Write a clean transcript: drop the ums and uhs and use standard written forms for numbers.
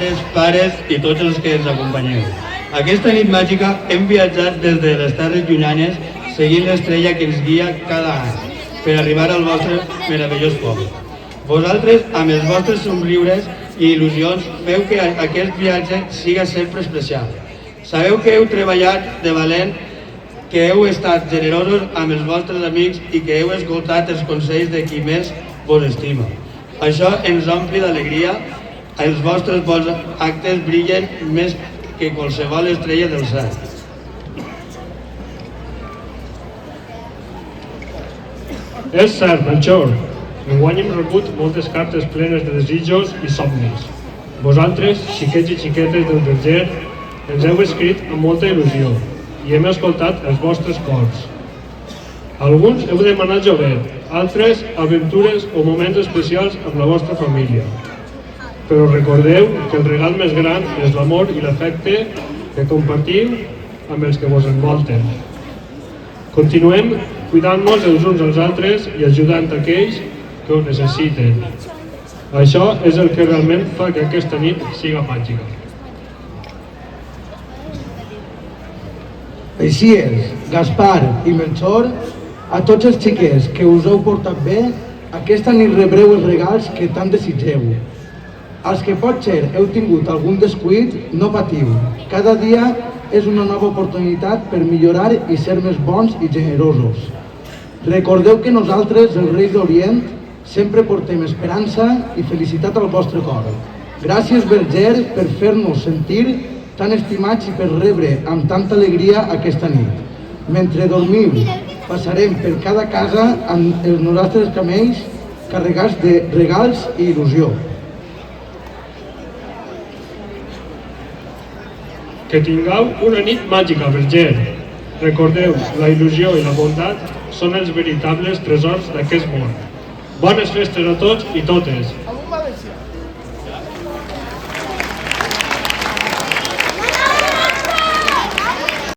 mares, pares i tots els que ens acompanyeu. Aquesta nit màgica hem viatjat des de les terres llunyanes seguint l'estrella que ens guia cada any per arribar al vostre meravellós poble. Vosaltres, amb els vostres somriures i il·lusions, feu que aquest viatge siga sempre especial. Sabeu que heu treballat de valent, que heu estat generosos amb els vostres amics i que heu escoltat els consells de qui més vos estima. Això ens ompli d'alegria. Els vostres bons actes brillen més que qualsevol estrella del cel. És cert, Melchor. Enguany hem rebut moltes cartes plenes de desitjos i somnis. Vosaltres, xiquets i xiquetes del Verger, ens heu escrit amb molta il·lusió i hem escoltat els vostres cors. Alguns heu demanat joguet, altres aventures o moments especials amb la vostra família. Però recordeu que el regal més gran és l'amor i l'afecte que compartiu amb els que vos envolten. Continuem cuidant-nos els uns als altres i ajudant aquells que ho necessiten. Això és el que realment fa que aquesta nit siga màgica. Així és, Gaspar i Melchor, a tots els xiquets que us heu portat bé, aquesta nit rebreu els regals que tant desitgeu. Els que potser heu tingut algun descuit, no patiu. Cada dia és una nova oportunitat per millorar i ser més bons i generosos. Recordeu que nosaltres, els Reis d'Orient, sempre portem esperança i felicitat al vostre cor. Gràcies, Verger, per fer-nos sentir tan estimats i per rebre amb tanta alegria aquesta nit. Mentre dormiu, passarem per cada casa amb els nostres camells carregats de regals i il·lusió. Que tingueu una nit màgica, Verger. Recordeu, la il·lusió i la bondat són els veritables tresors d'aquest món. Bones festes a tots i totes!